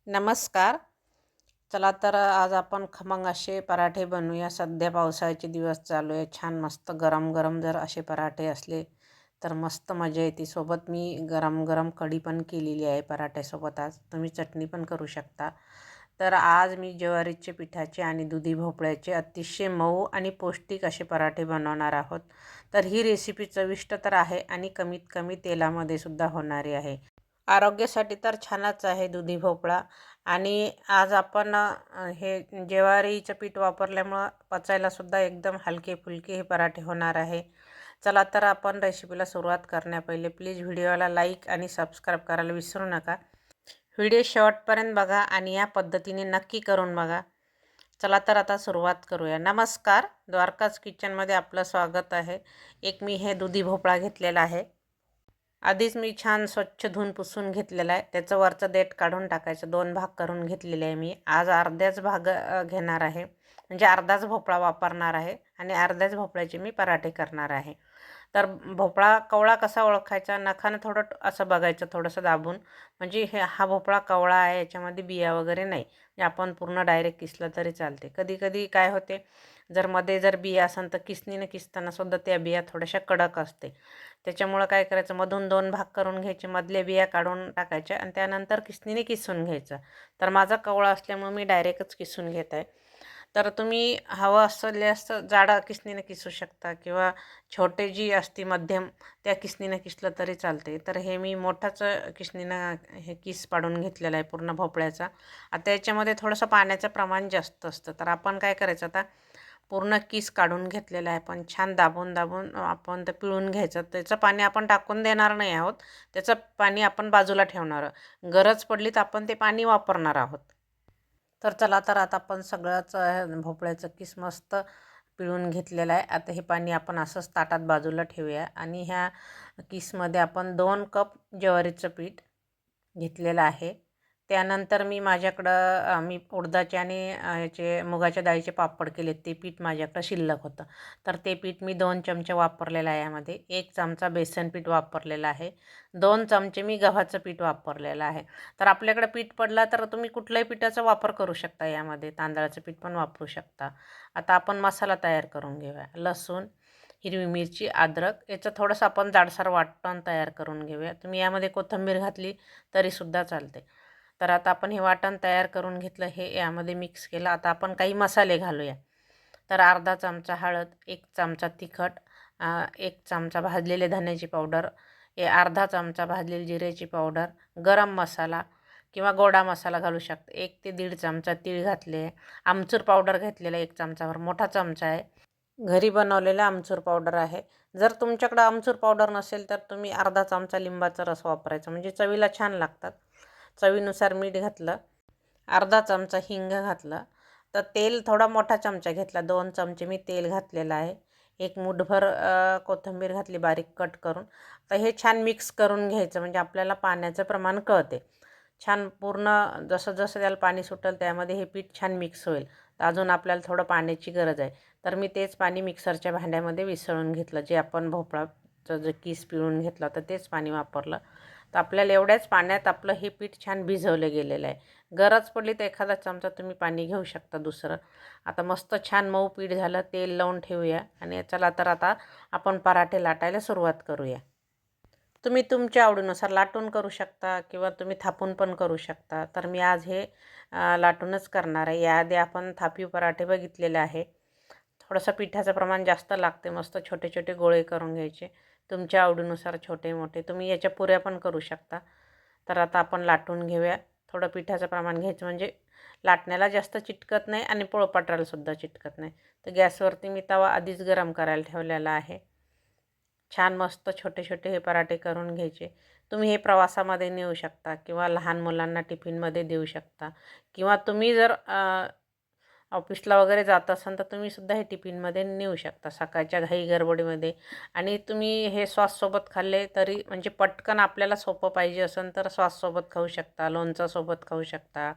नमस्कार. चला तर आज आपण खमंग असे पराठे बनवूया. सध्या पावसाळ्याचे दिवस चालू आहे. छान मस्त गरम गरम जर असे पराठे असले तर मस्त मजा येते. सोबत मी गरम गरम कढी पण केलेली आहे पराठ्यासोबत. आज तुम्ही चटणी पण करू शकता. तर आज मी ज्वारीचे पिठाचे आणि दुधी भोपळ्याचे अतिशय मऊ आणि पौष्टिक असे पराठे बनवणार आहोत. तर ही रेसिपी चविष्ट तर आहे आणि कमीत कमी तेलामध्ये सुद्धा होणारी आहे. आरोग्यासाठी तर छानच आहे दुधी भोपळा. आणि आज आपण हे ज्वारीचं पीठ वापरल्यामुळं पचायलासुद्धा एकदम हलके फुलके हे पराठे होणार आहे. चला तर आपण रेसिपीला सुरुवात करण्यापहिले प्लीज व्हिडिओला लाईक आणि सबस्क्राईब करायला विसरू नका. व्हिडिओ शेवटपर्यंत बघा आणि या पद्धतीने नक्की करून बघा. चला तर आता सुरुवात करूया. नमस्कार, द्वारकाज किचनमध्ये आपलं स्वागत आहे. एक मी हे दुधी भोपळा घेतलेला आहे. आधीच मी छान स्वच्छ धुवून पुसून घेतलेला आहे. त्याचं वरचं देठ काढून टाकायचं. 2 भाग करून घेतलेले आहे मी. आज अर्ध्याच भाग घेणार आहे. म्हणजे अर्धाच भोपळा वापरणार आहे आणि अर्ध्याच भोपळ्याचे मी पराठे करणार आहे. तर भोपळा कवळा कसा ओळखायचा? नखानं थोडं असं बघायचं थोडंसं दाबून. म्हणजे हा भोपळा कवळा आहे, याच्यामध्ये बिया वगैरे नाही. म्हणजे आपण पूर्ण डायरेक्ट किसलं तरी चालते. कधी-कधी काय होते, जर बिया असेल तर किसणीनं किसताना सुद्धा त्या बिया थोड्याशा कडक असते. त्याच्यामुळं काय करायचं, मधून 2 भाग करून घ्यायचे, मधल्या बिया काढून टाकायच्या आणि त्यानंतर किसणीने किसून घ्यायचं. तर माझा कवळा असल्यामुळे मी डायरेक्टच किसून घेत आहे. तर तुम्ही हवं असल्यास जाडा किसणीने किसू शकता किंवा छोटे जी असती मध्यम त्या किसणीनं किसलं तरी चालते. तर हे मी मोठाच किसणीनं हे किस पाडून घेतलेला आहे पूर्ण भोपळ्याचा. आता याच्यामध्ये थोडंसं पाण्याचं प्रमाण जास्त असतं. तर आपण काय करायचं, आता पूर्ण किस काढून घेतलेला आहे. पण छान दाबून दाबून आपण ते पिळून घ्यायचं. त्याचं पाणी आपण टाकून देणार नाही आहोत. त्याचं पाणी आपण बाजूला ठेवणार आहोत. गरज पडली तर आपण ते पाणी वापरणार आहोत. तर चला तर आता आपण सगळंच भोपळ्याचं किस मस्त पिळून घेतलेलं आहे. आता हे पाणी आपण असंच ताटात बाजूला ठेवूया आणि ह्या किसमध्ये आपण 2 कप ज्वारीचं पीठ घेतलेलं आहे. त्यानंतर मी उडदाचे आणि याचे मुगाच्या डाळीचे पापड केले. ते पीठ माझ्याकडं शिल्लक होतं. तर ते पीठ मी 2 चमचे वापरलेलं आहे यामध्ये. 1 चमचा बेसन पीठ वापरलेलं आहे. 2 चमचे मी गव्हाचं पीठ वापरलेलं आहे. तर आपल्याकडे पीठ पडला तर तुम्ही कुठल्याही पिठाचा वापर करू शकता यामध्ये. तांदळाचं पीठ पण वापरू शकता. आता आपण मसाला तयार करून घेऊया. लसूण, हिरवी मिरची, अद्रक याचं थोडंसं आपण जाडसर वाटण तयार करून घेऊया. तुम्ही यामध्ये कोथिंबीर घातली तरीसुद्धा चालते. तर आता आपण हे वाटण तयार करून घेतलं, हे यामध्ये मिक्स केलं. आता आपण काही मसाले घालूया. तर अर्धा चमचा हळद, 1 चमचा तिखट, 1 चमचा भाजलेले धन्याची पावडर, अर्धा चमचा भाजलेली जिऱ्याची पावडर, गरम मसाला किंवा गोडा मसाला घालू शकता. 1 ते 1.5 चमचा तीळ घातले. आमचूर पावडर घेतलेला 1 चमचाभर, मोठा चमचा आहे. घरी बनवलेला आमचूर पावडर आहे. जर तुमच्याकडं आमचूर पावडर नसेल तर तुम्ही अर्धा चमचा लिंबाचा रस वापरायचा, म्हणजे चवीला छान लागतात. चवीनुसार मीठ घातलं, अर्धा चमचा हिंग घातलं. तर तेल थोडा मोठा चमचा घेतला, 2 चमचे मी तेल घातलेलं आहे. 1 मूठभर कोथिंबीर घातली बारीक कट करून. तर हे छान मिक्स करून घ्यायचं, म्हणजे आपल्याला पाण्याचं प्रमाण कळते. छान पूर्ण जसं जसं त्याला पाणी सुटेल त्यामध्ये हे पीठ छान मिक्स होईल. तर अजून आपल्याला थोडं पाण्याची गरज आहे. तर मी तेच पाणी मिक्सरच्या भांड्यामध्ये मिसळून घेतलं. जे आपण भोपळाचं जे किस पिळून घेतलं होतं तेच पाणी वापरलं. तर आपल्याला एवढ्याच पाण्यात आपलं हे पीठ छान भिजवलं गेलेलं आहे. गरज पडली तर एखादा चमचा तुम्ही पाणी घेऊ शकता दुसरं. आता मस्त छान मऊ पीठ झालं. तेल लावून ठेवूया आणि चला तर आता आपण पराठे लाटायला सुरुवात करूया. तुम्ही तुमच्या आवडीनुसार लाटून करू शकता किंवा तुम्ही थापून पण करू शकता. तर मी आज हे लाटूनच करणार आहे. याआधी आपण थापीव पराठे बघितलेले आहे. थोडंसं पिठाचं प्रमाण जास्त लागते. मस्त छोटे छोटे गोळे करून घ्यायचे. तुमच्या आवडीनुसार छोटे मोठे तुम्ही याच्या पुऱ्या पण करू शकता. तर आता आपण लाटून घेऊया. थोडं पिठाचं प्रमाण घ्यायचं, म्हणजे लाटण्याला जास्त चिटकत नाही आणि पोळपाटालासुद्धा चिटकत नाही. तर गॅसवरती मी तवा आधीच गरम करायला ठेवलेला आहे. छान मस्त छोटे छोटे हे पराठे करून घ्यायचे. तुम्ही हे प्रवासामध्ये नेऊ शकता किंवा लहान मुलांना टिफिनमध्ये देऊ शकता किंवा तुम्ही जर ऑफिसला वगैरे जात असाल तर तुम्हीसुद्धा हे टिफिनमध्ये नेऊ शकता सकाळच्या घाई गडबडीमध्ये. आणि तुम्ही हे सॉससोबत खाल्ले तरी, म्हणजे पटकन आपल्याला सोपं पाहिजे असेल तर सॉससोबत खाऊ शकता, लोणच्यासोबत खाऊ शकता.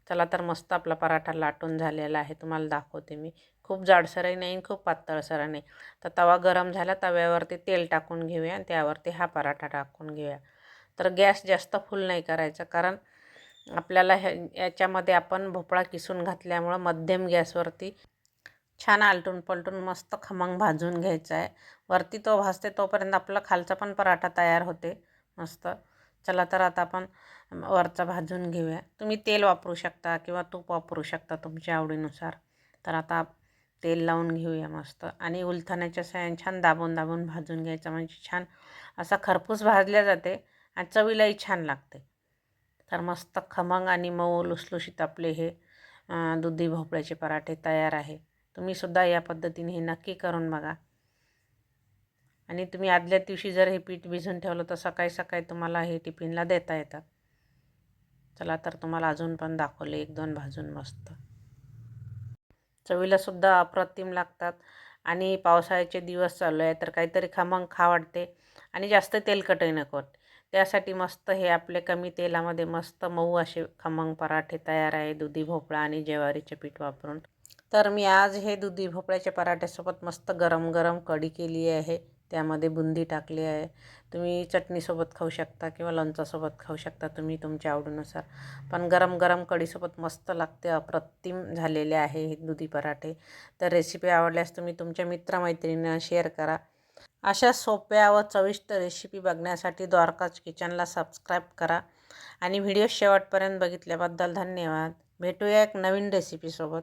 चला तर मस्त आपला पराठा लाटून झालेला आहे. तुम्हाला दाखवते मी. खूप जाडसरही नाही आणि खूप पातळसरही नाही. तर तवा गरम झाला, तव्यावरती तेल टाकून घेऊया आणि त्यावरती हा पराठा टाकून घेऊया. तर गॅस जास्त फुल नाही करायचा, कारण आपल्याला याच्यामध्ये आपण भोपळा किसून घातल्यामुळं मध्यम गॅसवरती छान आलटून पलटून मस्त खमंग भाजून घ्यायचा आहे. वरती तो भाजते तोपर्यंत आपला खालचा पण पराठा तयार होते मस्त. चला तर आता आपण वरचा भाजून घेऊया. तुम्ही तेल वापरू शकता किंवा तूप वापरू शकता तुमच्या आवडीनुसार. तर आता तेल लावून घेऊया मस्त आणि उलथण्याच्या साहाय्याने छान दाबून दाबून भाजून घ्यायचं, म्हणजे छान असा खरपूस भाजल्या जाते आणि चवीलाही छान लागते. तर मस्त खमंग आणि मऊ लुसलुशीत आपले हे दुधी भोपळ्याचे पराठे तयार आहे. तुम्हीसुद्धा या पद्धतीने हे नक्की करून बघा. आणि तुम्ही आदल्या दिवशी जर हे पीठ भिजवून ठेवलं तर सकाळी सकाळी तुम्हाला हे टिफिनला देता येतात. चला तर तुम्हाला अजून पण दाखवले 1-2 भाजून मस्त. चवीलासुद्धा अप्रतिम लागतात. आणि पावसाळ्याचे दिवस चालू आहे तर काहीतरी खमंग खा वाटते आणि जास्त तेलकटही नको. त्यासाठी मस्त हे आपले कमी तेलामध्ये मस्त मऊ असे खमंग पराठे तयार आहे दुधी भोपळा आणि ज्वारीचे पीठ वापरून. तर मी आज हे दुधी भोपळ्याच्या पराठ्यासोबत मस्त गरम गरम कढी केली आहे. त्यामध्ये बुंदी टाकली आहे. तुम्ही चटणीसोबत खाऊ शकता किंवा लोणच्यासोबत खाऊ शकता, तुम्ही तुमच्या आवडीनुसार. पण गरम गरम कढीसोबत मस्त लागते. अप्रतिम झालेले आहे हे दुधी पराठे. तर रेसिपी आवडल्यास तुम्ही तुमच्या मित्रमैत्रिणींना शेअर करा. अशा सोप्या व चविष्ट रेसिपी बघण्यासाठी द्वारकाज किचनला सबस्क्राईब करा. आणि व्हिडिओ शेवटपर्यंत बघितल्याबद्दल धन्यवाद. भेटूया एक नवीन रेसिपीसोबत.